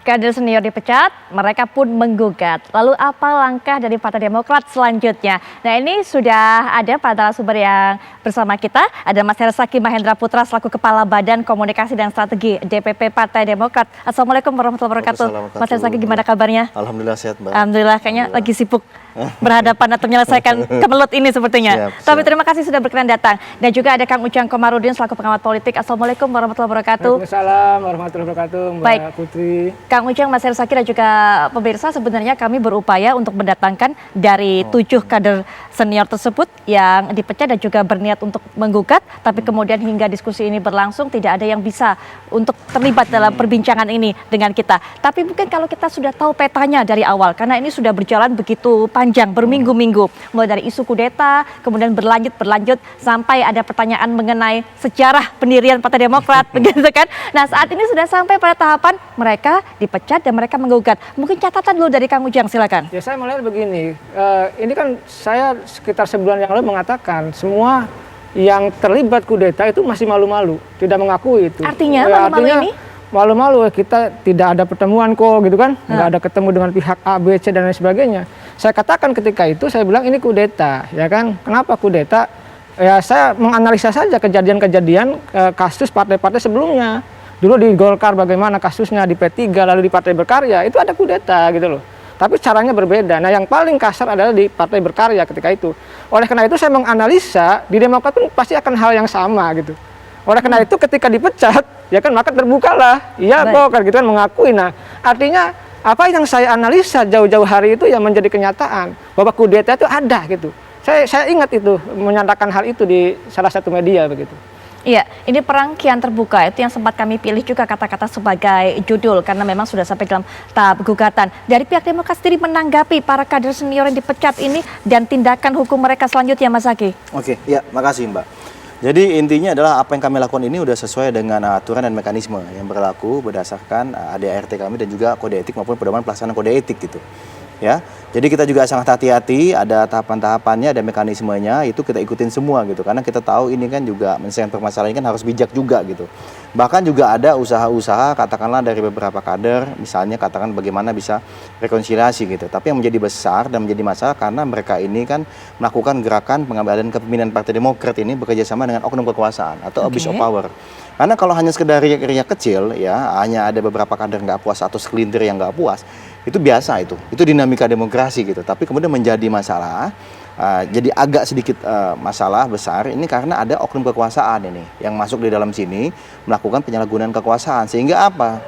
Kader senior dipecat, mereka pun menggugat. Lalu apa langkah dari Partai Demokrat selanjutnya? Nah, ini sudah ada para narasumber yang bersama kita. Ada Mas Hersaki Mahendra Putra selaku Kepala Badan Komunikasi dan Strategi DPP Partai Demokrat. Assalamualaikum warahmatullahi wabarakatuh. Mas Hersaki, gimana kabarnya? Alhamdulillah sehat, Mbak. Alhamdulillah, kayaknya lagi sibuk berhadapan atau menyelesaikan kemelut ini sepertinya. Tapi terima kasih sudah berkenan datang. Dan juga ada Kang Ujang Komarudin selaku pengamat politik. Assalamualaikum warahmatullahi wabarakatuh. Waalaikumsalam warahmatullahi wabarakatuh, Mbak Putri. Kang Ujang, Mas Hersaki dan juga pemirsa, sebenarnya kami berupaya untuk mendatangkan dari 7 kader senior tersebut yang dipecat dan juga berniat untuk menggugat, tapi kemudian hingga diskusi ini berlangsung tidak ada yang bisa untuk terlibat dalam perbincangan ini dengan kita. Tapi mungkin kalau kita sudah tahu petanya dari awal, karena ini sudah berjalan begitu panjang, berminggu-minggu, mulai dari isu kudeta, kemudian berlanjut sampai ada pertanyaan mengenai sejarah pendirian Partai Demokrat, begitu kan? Nah, saat ini sudah sampai pada tahapan mereka dipecat dan mereka menggugat. Mungkin catatan dulu dari Kang Ujang, silakan. Ya, saya melihat begini, ini kan saya sekitar sebulan yang lalu mengatakan semua yang terlibat kudeta itu masih malu-malu, tidak mengakui itu. Artinya malu-malu ini? Malu-malu, kita tidak ada pertemuan kok, gitu kan? Nggak ada ketemu dengan pihak A, B, C, dan lain sebagainya. Saya katakan ketika itu, saya bilang ini kudeta, ya kan? Kenapa kudeta? Ya, saya menganalisa saja kejadian-kejadian kasus partai-partai sebelumnya. Dulu di Golkar bagaimana kasusnya, di P3, lalu di Partai Berkarya, itu ada kudeta gitu loh. Tapi caranya berbeda. Nah, yang paling kasar adalah di Partai Berkarya ketika itu. Oleh karena itu saya menganalisa di Demokrat pun pasti akan hal yang sama gitu. Oleh karena itu ketika dipecat, ya kan maka terbukalah. Iya kok, kan gitu kan mengakui. Nah, artinya apa yang saya analisa jauh-jauh hari itu yang menjadi kenyataan bahwa kudeta itu ada gitu. Saya ingat itu menyatakan hal itu di salah satu media begitu. Iya, ini perang kian terbuka, itu yang sempat kami pilih juga kata-kata sebagai judul karena memang sudah sampai dalam tahap gugatan. Dari pihak Demokrat sendiri menanggapi para kader senior yang dipecat ini dan tindakan hukum mereka selanjutnya, Mas Zaki. Oke, ya, makasih Mbak. Jadi intinya adalah apa yang kami lakukan ini sudah sesuai dengan aturan dan mekanisme yang berlaku berdasarkan ADART kami dan juga kode etik maupun pedoman pelaksanaan kode etik gitu. Ya, jadi kita juga sangat hati-hati, ada tahapan-tahapannya, ada mekanismenya, itu kita ikutin semua gitu, karena kita tahu ini kan juga menyelesaikan permasalahan ini kan harus bijak juga gitu. Bahkan juga ada usaha-usaha katakanlah dari beberapa kader, misalnya katakan bagaimana bisa rekonsiliasi gitu, tapi yang menjadi besar dan menjadi masalah karena mereka ini kan melakukan gerakan pengambilan kepemimpinan Partai Demokrat ini bekerja sama dengan oknum kekuasaan atau abuse of power. Karena kalau hanya sekedar riak-riak kecil ya, hanya ada beberapa kader nggak puas atau segelintir yang nggak puas, itu biasa itu dinamika demokrasi gitu. Tapi kemudian menjadi masalah, jadi agak sedikit masalah besar ini karena ada oknum kekuasaan ini yang masuk di dalam sini melakukan penyalahgunaan kekuasaan. Sehingga apa?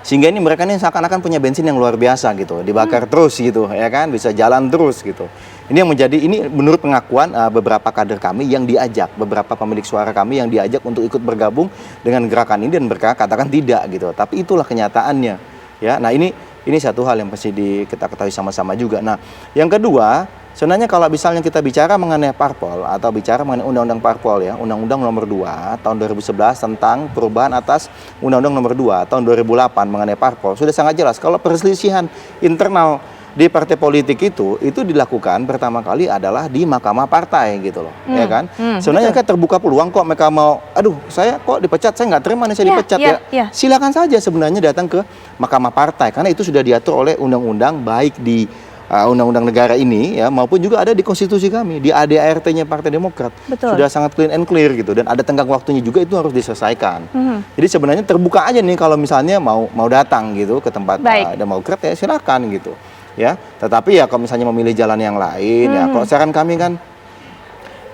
Sehingga ini mereka ini seakan-akan punya bensin yang luar biasa gitu, dibakar terus gitu, ya kan, bisa jalan terus gitu. Ini yang menjadi, ini menurut pengakuan beberapa kader kami yang diajak, beberapa pemilik suara kami yang diajak untuk ikut bergabung dengan gerakan ini dan mereka katakan tidak gitu. Tapi itulah kenyataannya, ya. Nah ini satu hal yang pasti kita ketahui sama-sama juga. Nah, yang kedua, sebenarnya kalau misalnya kita bicara mengenai parpol atau bicara mengenai undang-undang parpol ya, Undang-Undang Nomor 2 tahun 2011 tentang perubahan atas Undang-Undang Nomor 2 tahun 2008 mengenai parpol sudah sangat jelas kalau perselisihan internal di partai politik itu dilakukan pertama kali adalah di Mahkamah Partai gitu loh, ya kan? Sebenarnya kan terbuka peluang kok mereka mau, aduh saya kok dipecat, saya nggak terima nih saya dipecat ya. Silakan saja sebenarnya datang ke Mahkamah Partai karena itu sudah diatur oleh undang-undang baik di undang-undang negara ini ya maupun juga ada di konstitusi kami di ADART-nya Partai Demokrat. Betul. Sudah sangat clean and clear gitu dan ada tenggang waktunya juga itu harus diselesaikan. Jadi sebenarnya terbuka aja nih kalau misalnya mau datang gitu ke tempat Demokrat ya silakan gitu. Ya, tetapi ya kalau misalnya memilih jalan yang lain ya kalau saran kami kan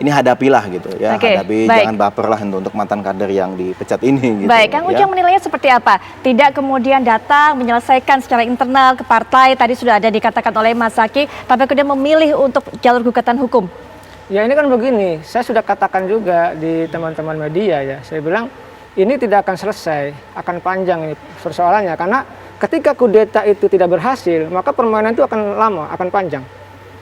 ini hadapilah gitu ya, hadapi jangan baper lah untuk mantan kader yang dipecat ini gitu. Baik, Kang Ujang menilainya seperti apa? Tidak kemudian datang menyelesaikan secara internal ke partai, tadi sudah ada dikatakan oleh Mas Zaki, tapi kemudian memilih untuk jalur gugatan hukum. Ya ini kan begini, saya sudah katakan juga di teman-teman media ya, saya bilang ini tidak akan selesai, akan panjang ini persoalannya karena ketika kudeta itu tidak berhasil, maka permainan itu akan lama, akan panjang.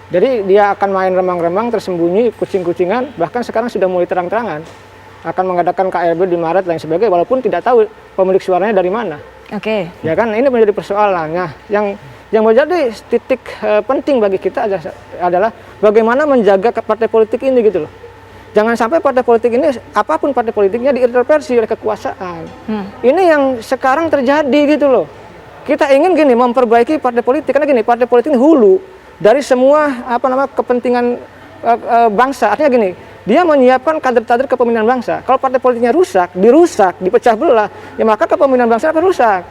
Jadi dia akan main remang-remang, tersembunyi, kucing-kucingan, bahkan sekarang sudah mulai terang-terangan. Akan mengadakan KLB di Maret dan sebagainya, walaupun tidak tahu pemilik suaranya dari mana. Ya kan, ini menjadi persoalannya. Yang menjadi titik penting bagi kita adalah bagaimana menjaga partai politik ini gitu loh. Jangan sampai partai politik ini, apapun partai politiknya diintervensi oleh kekuasaan. Ini yang sekarang terjadi gitu loh. kita ingin gini memperbaiki partai politik, karena gini, partai politik ini hulu dari semua kepentingan bangsa. Artinya gini, dia menyiapkan kader-kader kepemimpinan bangsa. Kalau partai politiknya rusak, dirusak, dipecah belah, ya maka kepemimpinan bangsa akan rusak.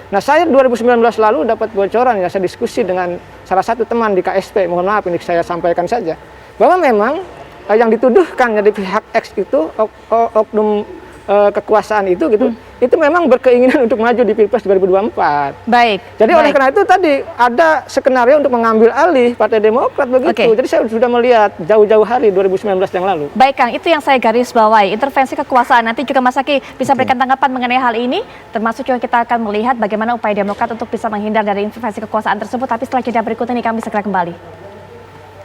Nah, saya 2019 lalu dapat bocoran, ya saya diskusi dengan salah satu teman di KSP, mohon maaf ini saya sampaikan saja, bahwa memang yang dituduhkan dari pihak X itu oknum kekuasaan itu gitu, itu memang berkeinginan untuk maju di Pilpres 2024. Baik. Jadi oleh karena itu tadi ada skenario untuk mengambil alih Partai Demokrat begitu. Jadi saya sudah melihat jauh-jauh hari 2019 yang lalu. Baik Kang, itu yang saya garis bawahi, intervensi kekuasaan. Nanti juga Mas Zaky bisa berikan tanggapan mengenai hal ini, termasuk juga kita akan melihat bagaimana upaya Demokrat untuk bisa menghindar dari intervensi kekuasaan tersebut. Tapi setelah jeda berikut ini kami segera kembali.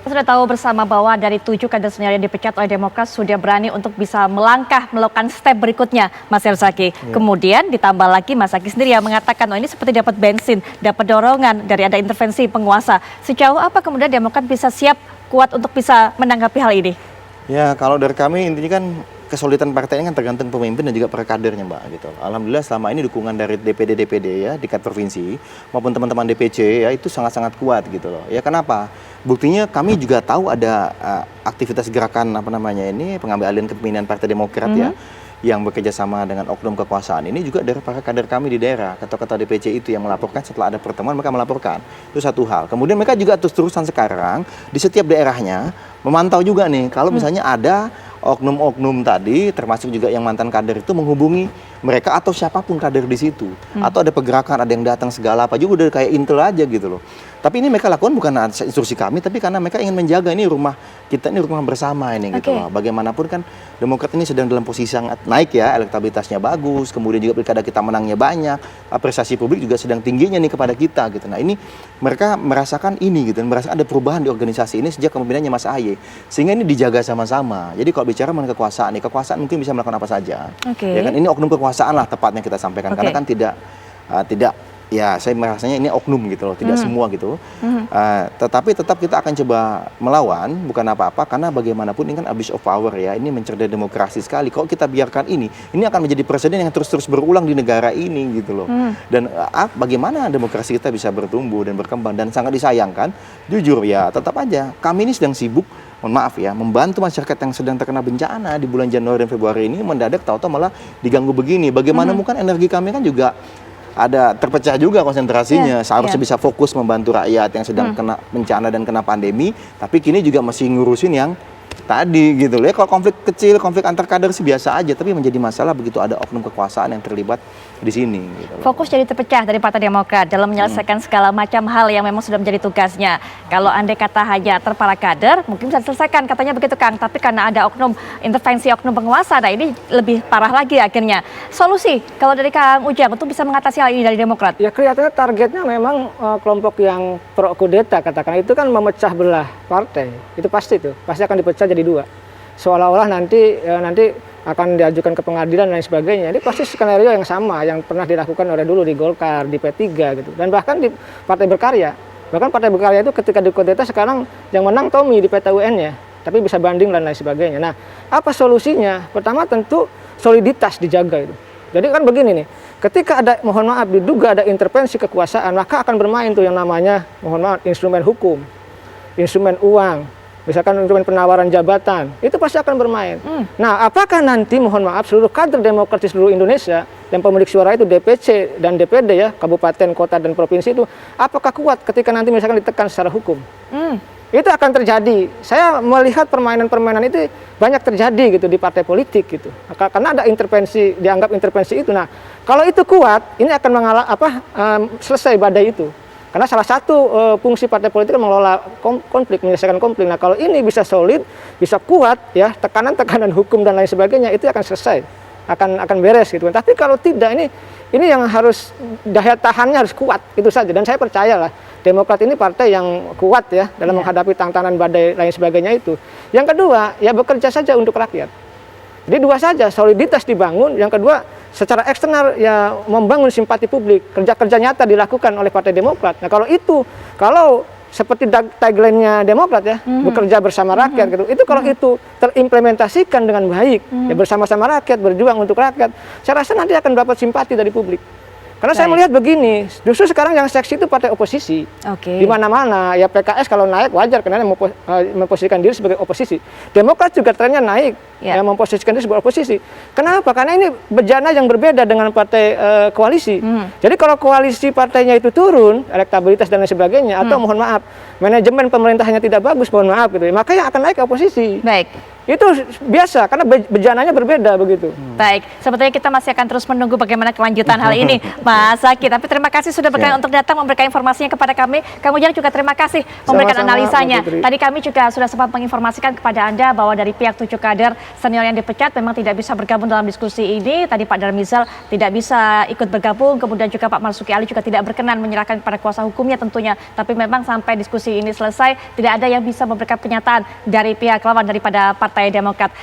Kita sudah tahu bersama bahwa dari 7 kader senior yang dipecat oleh Demokrat sudah berani untuk bisa melangkah, melakukan step berikutnya, Mas Zaky. Kemudian ditambah lagi Mas Zaky sendiri yang mengatakan, oh ini seperti dapat bensin, dapat dorongan dari ada intervensi penguasa. Sejauh apa kemudian Demokrat bisa siap, kuat untuk bisa menanggapi hal ini? Ya, kalau dari kami intinya kan kesulitan partai ini kan tergantung pemimpin dan juga para kadernya, Mbak, gitu. Alhamdulillah selama ini dukungan dari DPD ya di tingkat provinsi maupun teman-teman DPC ya itu sangat-sangat kuat gitu loh. Ya kenapa? Buktinya kami juga tahu ada aktivitas gerakan pengambil alihan kepemimpinan Partai Demokrat ya, yang bekerja sama dengan oknum kekuasaan ini juga dari para kader kami di daerah, ketua-ketua DPC itu yang melaporkan setelah ada pertemuan mereka melaporkan. Itu satu hal. Kemudian mereka juga terus-terusan sekarang di setiap daerahnya memantau juga nih kalau misalnya ada oknum-oknum tadi, termasuk juga yang mantan kader itu menghubungi mereka atau siapapun kader di situ, atau ada pergerakan, ada yang datang segala apa juga udah kayak intel aja gitu loh. Tapi ini mereka lakukan bukan atas instruksi kami, tapi karena mereka ingin menjaga ini rumah kita, ini rumah bersama ini gitu loh. Bagaimanapun kan Demokrat ini sedang dalam posisi sangat naik ya, elektabilitasnya bagus, kemudian juga pilkada kita menangnya banyak, apresiasi publik juga sedang tingginya nih kepada kita gitu. Nah ini mereka merasakan ini gitu, merasa ada perubahan di organisasi ini sejak kepemimpinannya Mas AHY, sehingga ini dijaga sama-sama. Jadi kalau bicara mengenai kekuasaan nih, kekuasaan mungkin bisa melakukan apa saja. Ya kan ini oknum kekuasaan lah tepatnya kita sampaikan, karena kan tidak ya saya merasanya ini oknum gitu loh, tidak semua gitu. Tetapi tetap kita akan coba melawan, bukan apa-apa, karena bagaimanapun ini kan abuse of power ya, ini mencederai demokrasi sekali. Kalau kita biarkan ini akan menjadi presiden yang terus-terus berulang di negara ini gitu loh. Dan bagaimana demokrasi kita bisa bertumbuh dan berkembang, dan sangat disayangkan, jujur ya, tetap aja kami ini sedang sibuk, mohon maaf ya, membantu masyarakat yang sedang terkena bencana di bulan Januari dan Februari ini, mendadak tahu-tahu malah diganggu begini. Bagaimana mungkin energi kami kan juga ada terpecah juga konsentrasinya. Seharusnya bisa fokus membantu rakyat yang sedang kena bencana dan kena pandemi, tapi kini juga masih ngurusin yang tadi gitu loh. Ya kalau konflik kecil, konflik antar kader sih biasa aja, tapi menjadi masalah begitu ada oknum kekuasaan yang terlibat di sini gitu loh. Fokus jadi terpecah dari Partai Demokrat dalam menyelesaikan segala macam hal yang memang sudah menjadi tugasnya. Kalau andai kata hanya terpara kader, mungkin bisa diselesaikan, katanya begitu Kang. Tapi karena ada intervensi oknum penguasa, nah ini lebih parah lagi akhirnya. Solusi kalau dari Kang Ujang untuk bisa mengatasi hal ini dari Demokrat? Ya kelihatannya targetnya memang kelompok yang pro kudeta, katakan itu kan memecah belah partai. Itu pasti akan dipecah jadi dua. Seolah-olah nanti akan diajukan ke pengadilan dan lain sebagainya. Ini pasti skenario yang sama yang pernah dilakukan oleh dulu di Golkar, di P3 gitu. Dan bahkan di Partai Berkarya. Bahkan Partai Berkarya itu ketika dikudeta sekarang yang menang Tommy di peta UN-nya. Tapi bisa banding dan lain sebagainya. Nah, apa solusinya? Pertama tentu soliditas dijaga itu. Jadi kan begini nih, ketika ada, mohon maaf, diduga ada intervensi kekuasaan, maka akan bermain tuh yang namanya, mohon maaf, instrumen hukum, instrumen uang, misalkan instrumen penawaran jabatan, itu pasti akan bermain. Nah, apakah nanti, mohon maaf, seluruh kader Demokrat di seluruh Indonesia dan pemilik suara itu DPC dan DPD ya, kabupaten, kota, dan provinsi itu, apakah kuat ketika nanti misalkan ditekan secara hukum? Itu akan terjadi. Saya melihat permainan-permainan itu banyak terjadi gitu di partai politik gitu. Karena ada intervensi, dianggap intervensi itu. Nah, kalau itu kuat, ini akan selesai badai itu. Karena salah satu fungsi partai politik mengelola konflik, menyelesaikan konflik. Nah, kalau ini bisa solid, bisa kuat ya, tekanan-tekanan hukum dan lain sebagainya itu akan selesai. Akan beres gitu. Tapi kalau tidak, ini yang harus daya tahannya harus kuat, itu saja. Dan saya percayalah Demokrat ini partai yang kuat ya dalam menghadapi tantangan badai lain sebagainya itu. Yang kedua, ya bekerja saja untuk rakyat. Jadi dua saja, soliditas dibangun. Yang kedua, secara eksternal ya membangun simpati publik. Kerja-kerja nyata dilakukan oleh Partai Demokrat. Nah kalau seperti tagline-nya Demokrat ya, bekerja bersama rakyat gitu. Itu kalau itu terimplementasikan dengan baik, ya bersama-sama rakyat, berjuang untuk rakyat, saya rasa nanti akan dapat simpati dari publik. Karena saya Baik. melihat begini, justru sekarang yang seksi itu partai oposisi. Oke. Di mana-mana, ya PKS kalau naik wajar karena memposisikan diri sebagai oposisi. Demokrat juga trennya naik, Ya. yang memposisikan diri sebagai oposisi. Kenapa? Karena ini bejana yang berbeda dengan partai koalisi. Jadi kalau koalisi partainya itu turun, elektabilitas dan lain sebagainya, atau mohon maaf, manajemen pemerintahnya tidak bagus, mohon maaf gitu, maka yang akan naik oposisi. Baik. Itu biasa, karena bejananya berbeda begitu. Baik, sebetulnya kita masih akan terus menunggu bagaimana kelanjutan hal ini, Mas Zaki. Tapi terima kasih sudah berkenan untuk datang memberikan informasinya kepada kami. Kang Ujang juga terima kasih memberikan Sama-sama, analisanya. Mbak Putri. Tadi kami juga sudah sempat menginformasikan kepada Anda bahwa dari pihak 7 kader senior yang dipecat memang tidak bisa bergabung dalam diskusi ini. Tadi Pak Darmizal tidak bisa ikut bergabung, kemudian juga Pak Marzuki Ali juga tidak berkenan menyerahkan kepada kuasa hukumnya tentunya. Tapi memang sampai diskusi ini selesai, tidak ada yang bisa memberikan pernyataan dari pihak lawan daripada Partai Demokrat.